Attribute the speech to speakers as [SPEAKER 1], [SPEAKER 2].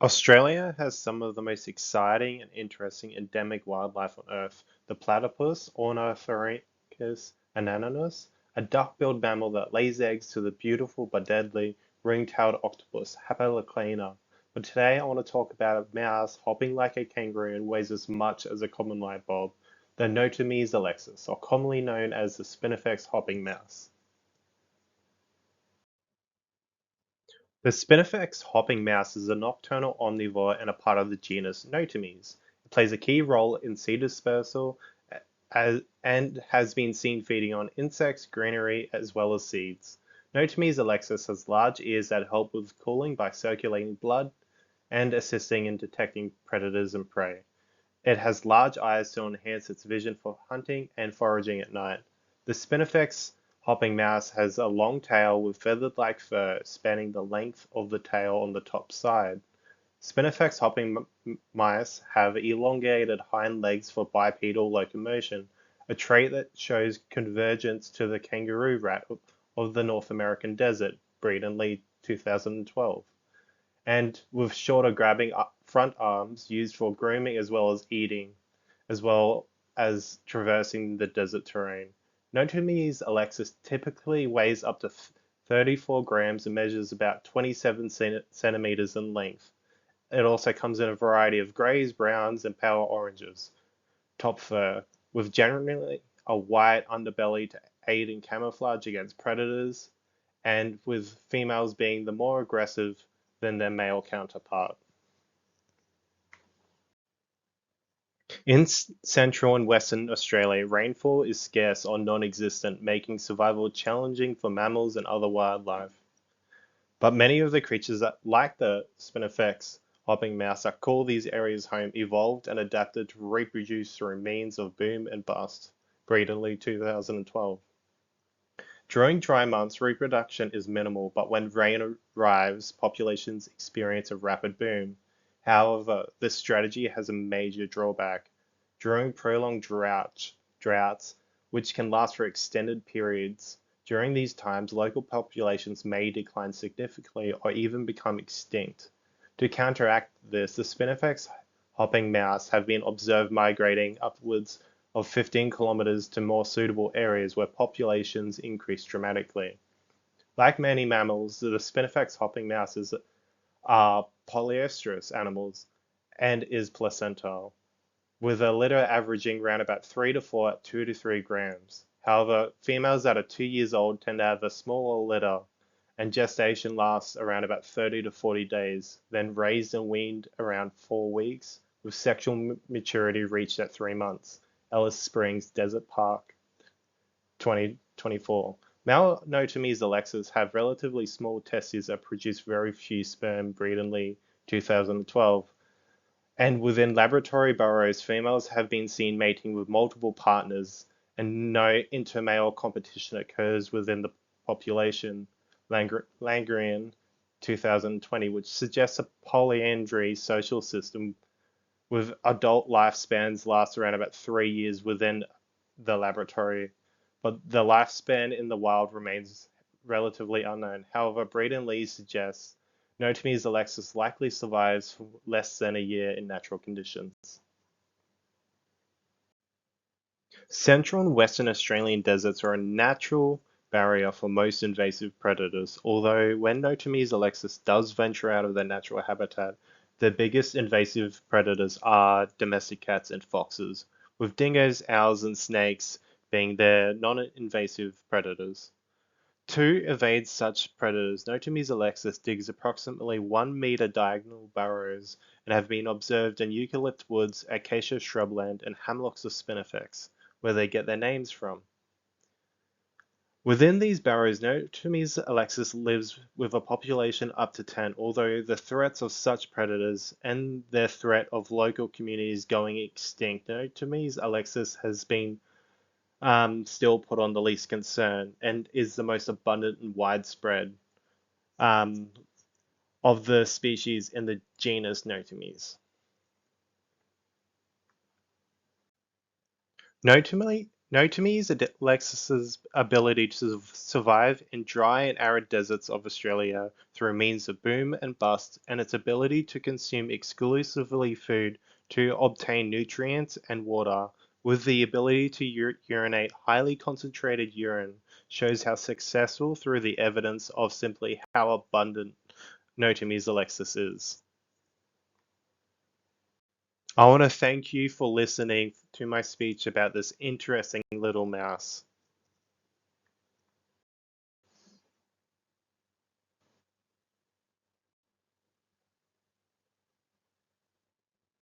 [SPEAKER 1] Australia has some of the most exciting and interesting endemic wildlife on Earth. The platypus, Ornithorhynchus ananus, a duck-billed mammal that lays eggs to the beautiful but deadly ring-tailed octopus, Hapaloclina. But today I want to talk about a mouse hopping like a kangaroo and weighs as much as a common light bulb, the Notomys Alexis, or commonly known as the Spinifex hopping mouse. The Spinifex hopping mouse is a nocturnal omnivore and a part of the genus Notomys. It plays a key role in seed dispersal and has been seen feeding on insects, greenery, as well as seeds. Notomys alexis has large ears that help with cooling by circulating blood and assisting in detecting predators and prey. It has large eyes to enhance its vision for hunting and foraging at night. The Spinifex hopping mouse has a long tail with feathered-like fur spanning the length of the tail on the top side. Spinifex hopping mice have elongated hind legs for bipedal locomotion, a trait that shows convergence to the kangaroo rat of the North American desert, Breed and Lee 2012, and with shorter grabbing front arms used for grooming as well as eating, as well as traversing the desert terrain. Notomys alexis typically weighs up to 34 grams and measures about 27 centimeters in length. It also comes in a variety of grays, browns, and pale oranges. Top fur, with generally a white underbelly to aid in camouflage against predators, and with females being the more aggressive than their male counterpart. In central and western Australia, rainfall is scarce or non-existent, making survival challenging for mammals and other wildlife. But many of the creatures that, like the Spinifex hopping mouse that call these areas home, evolved and adapted to reproduce through means of boom and bust. Breed and Lee 2012. During dry months, reproduction is minimal, but when rain arrives, populations experience a rapid boom. However, this strategy has a major drawback. During prolonged droughts, which can last for extended periods, during these times, local populations may decline significantly or even become extinct. To counteract this, the Spinifex hopping mouse have been observed migrating upwards of 15 kilometers to more suitable areas where populations increase dramatically. Like many mammals, the Spinifex hopping mouses are polyestrous animals and is placental, with a litter averaging around about 3 to 4 at 2 to 3 grams. However, females that are 2 years old tend to have a smaller litter, and gestation lasts around about 30 to 40 days, then raised and weaned around 4 weeks, with sexual maturity reached at 3 months. Alice Springs Desert Park, 2024. Male Notomys alexis have relatively small testes that produce very few sperm, Breed and Lee, 2012. And within laboratory burrows, females have been seen mating with multiple partners, and no intermale competition occurs within the population, Langrian 2020, which suggests a polyandry social system with adult lifespans last around about 3 years within the laboratory, but the lifespan in the wild remains relatively unknown. However, Breed and Lee suggests Notomys alexis likely survives for less than a year in natural conditions. Central and Western Australian deserts are a natural barrier for most invasive predators, although when Notomys alexis does venture out of their natural habitat, the biggest invasive predators are domestic cats and foxes, with dingoes, owls, and snakes being their non-invasive predators. To evade such predators, Notomys alexis digs approximately 1 meter diagonal burrows and have been observed in eucalypt woods, acacia shrubland, and hammocks of Spinifex, where they get their names from. Within these burrows, Notomys alexis lives with a population up to 10, although the threats of such predators and their threat of local communities going extinct, Notomys alexis has been still put on the least concern and is the most abundant and widespread um, of the species in the genus Notomys. Notomys Alexis's ability to survive in dry and arid deserts of Australia through means of boom and bust, and its ability to consume exclusively food to obtain nutrients and water, with the ability to urinate highly concentrated urine, shows how successful through the evidence of simply how abundant Notomys Alexis is. I want to thank you for listening to my speech about this interesting little mouse.